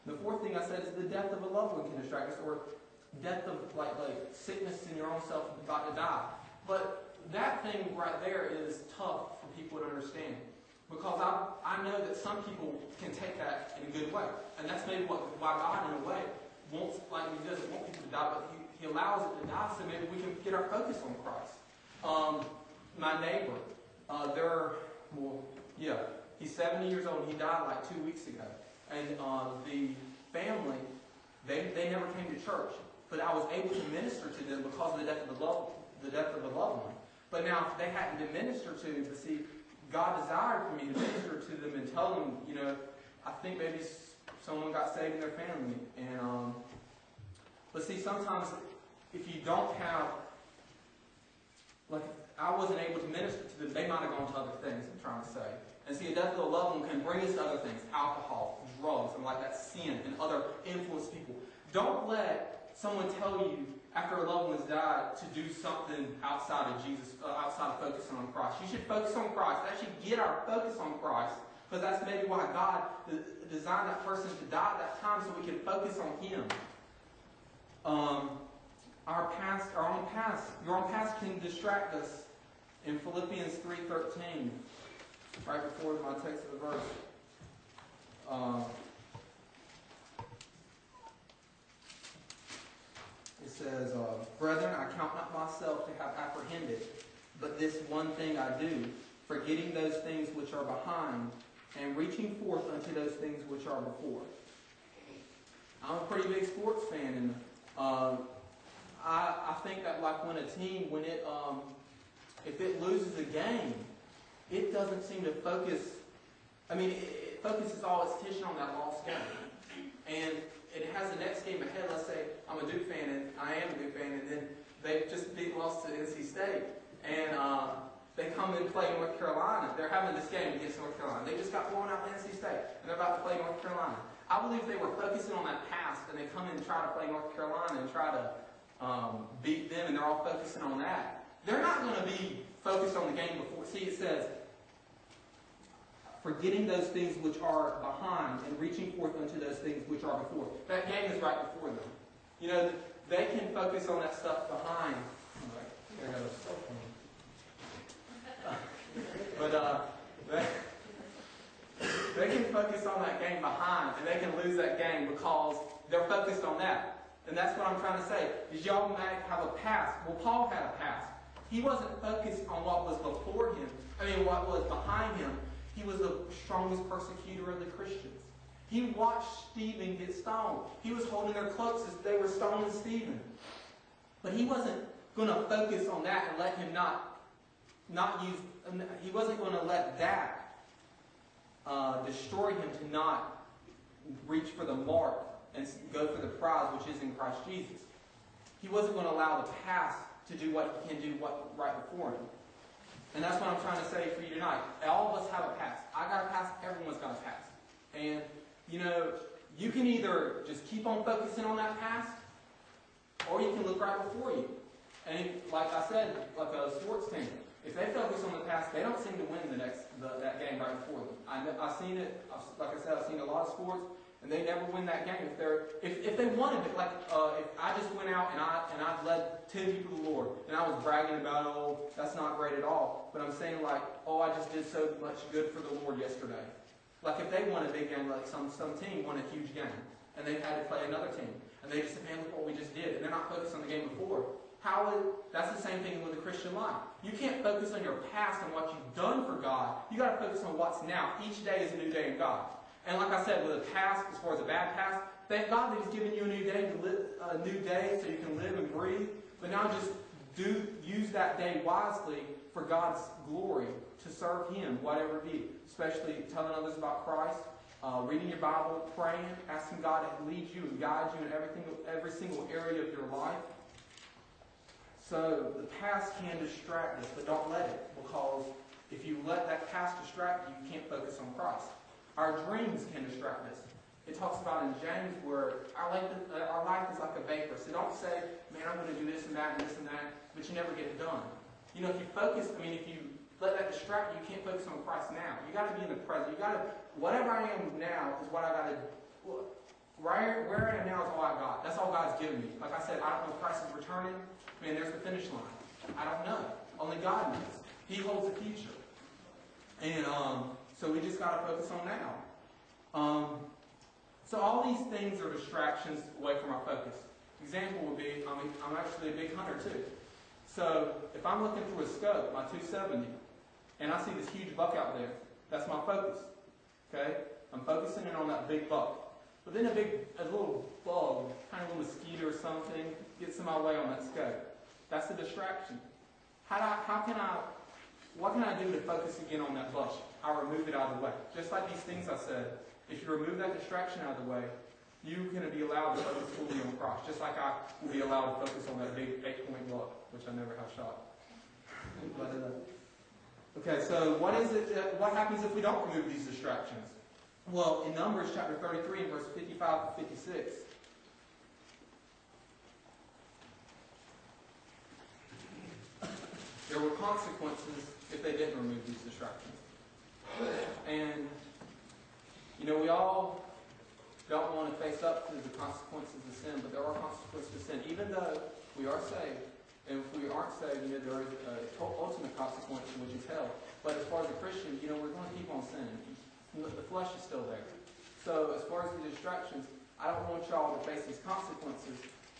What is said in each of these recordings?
The fourth thing I said is the death of a loved one can distract us, or death of like sickness in your own self about to die. But that thing right there is tough for people to understand. Because I know that some people can take that in a good way. And that's maybe why God, in a way, He doesn't want people to die, but He allows it to die so maybe we can get our focus on Christ. My neighbor, he's 70 years old. He died like 2 weeks ago. And the family, they never came to church. But I was able to minister to them because of the death of the loved one. But now, if they hadn't been ministered to, but see, God desired for me to minister to them and tell them, I think maybe someone got saved in their family. And but see, sometimes if you don't have, like, I wasn't able to minister to them, they might have gone to other things, I'm trying to say. And see, a death of a loved one can bring us to other things, alcohol, drugs, and like that sin, and other influence people. Don't let someone tell you after a loved one's died to do something outside of Jesus, outside of focusing on Christ. You should focus on Christ. That should get our focus on Christ. Because that's maybe why God designed that person to die at that time, so we can focus on Him. Your own past can distract us. In Philippians 3:13, right before my text of the verse, it says, "Brethren, I count not myself to have apprehended, but this one thing I do, forgetting those things which are behind, and reaching forth unto those things which are before." I'm a pretty big sports fan, and I think that like when a team, if it loses a game, it doesn't seem to focus. I mean, it focuses all its attention on that lost game, and it has the next game ahead. Let's say I'm a Duke fan, and I am a Duke fan, and then they just lost to NC State, and they come and play North Carolina. They're having this game against North Carolina. They just got blown out by NC State, and they're about to play North Carolina. I believe they were focusing on that past, and they come and try to play North Carolina and try to beat them, and they're all focusing on that. They're not going to be focused on the game before. See, it says, forgetting those things which are behind and reaching forth unto those things which are before. That game is right before them. They can focus on that stuff behind. There goes cell phone. But they can focus on that game behind, and they can lose that game because they're focused on that. And that's what I'm trying to say. Is y'all might have a past. Well, Paul had a past. He wasn't focused on what was before him. What was behind him. He was the strongest persecutor of the Christians. He watched Stephen get stoned. He was holding their cloaks as they were stoning Stephen. But he wasn't going to focus on that and let him he wasn't going to let that destroy him to not reach for the mark and go for the prize which is in Christ Jesus. He wasn't going to allow the past to do what he can do right before him. And that's what I'm trying to say for you tonight. All of us have a past. I got a past. Everyone's got a past. And, you can either just keep on focusing on that past, or you can look right before you. And like I said, like a sports team, if they focus on the past, they don't seem to win that game right before them. I've seen it. Like I said, I've seen a lot of sports, and they never win that game. If they wanted it, if I just went out and I led 10 people to the Lord, and I was bragging about, that's not great at all. But I'm saying I just did so much good for the Lord yesterday. Like if they won a big game, like some team won a huge game, and they had to play another team, and they just said, man, look what we just did, and they're not focused on the game before. That's the same thing with the Christian life. You can't focus on your past and what you've done for God. You got to focus on what's now. Each day is a new day in God. And like I said, with a past, as far as a bad past, thank God that He's given you a new day to live, a new day so you can live and breathe. But now just use that day wisely for God's glory, to serve Him, whatever it be. Especially telling others about Christ, reading your Bible, praying, asking God to lead you and guide you in every single area of your life. So the past can distract us, but don't let it, because if you let that past distract you, you can't focus on Christ. Our dreams can distract us. It talks about in James where our life is like a vapor. So don't say, man, I'm going to do this and that and this and that, but you never get it done. If you let that distract you, you can't focus on Christ now. You got to be in the present. Whatever I am now is what I got to. where I am now is all I got. That's all God's given me. Like I said, I don't know if Christ is returning. Man, there's the finish line. I don't know. Only God knows. He holds the future. And so we just got to focus on now. So all these things are distractions away from our focus. Example would be, I'm actually a big hunter too. So if I'm looking through a scope, my 270, and I see this huge buck out there, that's my focus. Okay? I'm focusing in on that big buck. But then a little bug, kind of a mosquito or something, gets in my way on that scope. That's a distraction. What can I do to focus again on that buck? I remove it out of the way. Just like these things I said, if you remove that distraction out of the way, you're going to be allowed to focus fully on Christ. Just like I will be allowed to focus on that big 8-point buck, which I never have shot. Okay, so what happens if we don't remove these distractions? Well, in Numbers chapter 33, verse 55 to 56, there were consequences if they didn't remove these distractions. And, we all don't want to face up to the consequences of sin, but there are consequences to sin. Even though we are saved, and if we aren't saved, there is an ultimate consequence, which is hell. But as far as a Christian, we're going to keep on sinning. The flesh is still there. So as far as the distractions, I don't want y'all to face these consequences.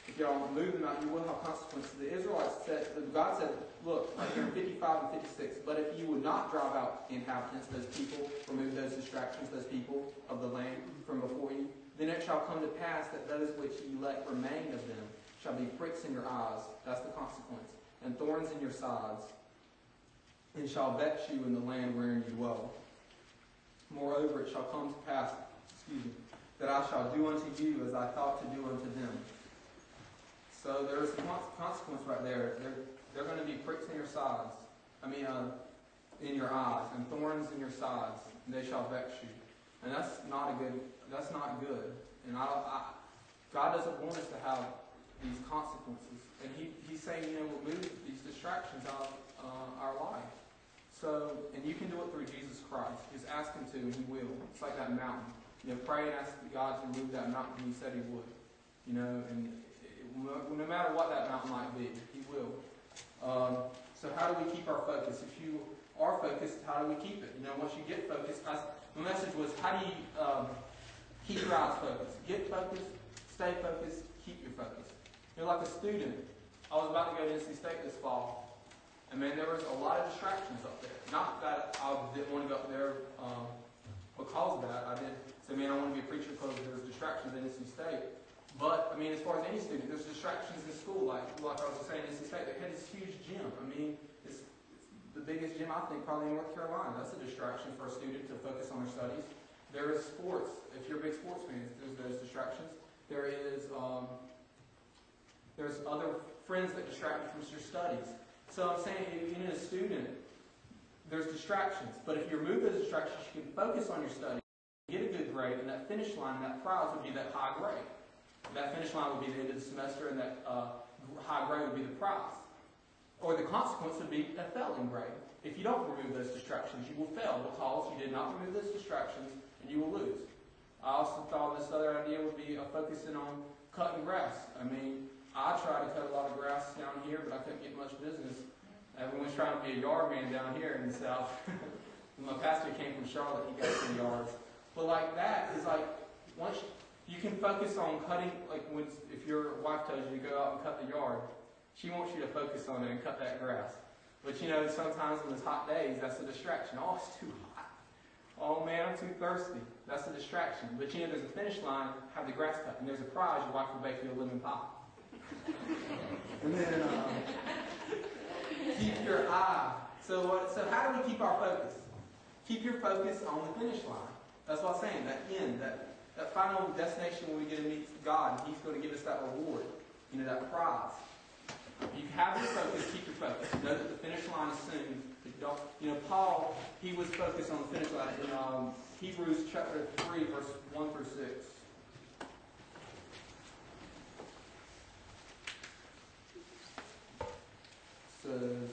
If y'all move them out, you will have consequences. The Israelites said, God said, look, right here in 55 and 56, but if you would not drive out inhabitants, those people, remove those distractions, those people of the land from before you, then it shall come to pass that those which you let remain of them shall be pricks in your eyes, that's the consequence, and thorns in your sides, and shall vex you in the land wherein you dwell. Moreover, it shall come to pass, that I shall do unto you as I thought to do unto them. So there is a consequence right there. They're going to be pricks in your sides. In your eyes, and thorns in your sides, and they shall vex you. And that's not good. And God doesn't want us to have these consequences. And He's saying, remove these distractions out of our life. So, and you can do it through Jesus Christ. Just ask Him to, and He will. It's like that mountain. Pray and ask God to remove that mountain, and He said He would. And no matter what that mountain might be, He will. So how do we keep our focus? If you are focused, how do we keep it? Once you get focused, my message was, how do you keep your eyes focused? Get focused, stay focused, keep your focus. Like a student, I was about to go to NC State this fall, and man, there was a lot of distractions up there. Not that I didn't want to go up there because of that. I did say, man, I want to be a preacher because there was distractions in NC State. But, as far as any student, there's distractions in school. Like I was saying, NC State, they had this huge gym. It's the biggest gym, I think, probably in North Carolina. That's a distraction for a student to focus on their studies. There is sports. If you're a big sports fan, there's those distractions. There's other friends that distract you from your studies. So I'm saying, being a student, there's distractions. But if you remove those distractions, you can focus on your studies, get a good grade, and that finish line, that prize would be that high grade. That finish line would be the end of the semester, and that high grade would be the prize. Or the consequence would be a failing grade. If you don't remove those distractions, you will fail because you did not remove those distractions, and you will lose. I also thought this other idea would be focusing on cutting grass. I tried to cut a lot of grass down here, but I couldn't get much business. Everyone's trying to be a yard man down here in the South. My pastor came from Charlotte, he got 3 yards. But like that is like, once you can focus on cutting, if your wife tells you to go out and cut the yard, she wants you to focus on it and cut that grass. But sometimes on those hot days, that's a distraction. Oh, it's too hot. Oh man, I'm too thirsty. That's a distraction. But there's a finish line, have the grass cut, and there's a prize, your wife will bake you a lemon pie. And then keep your eye. So how do we keep our focus? Keep your focus on the finish line. That's what I'm saying, that end, that final destination when we get to meet God, He's going to give us that reward, that prize. You have your focus, keep your focus. Know that the finish line is soon. Paul, he was focused on the finish line in Hebrews chapter 3, verse 1 through 6. Says,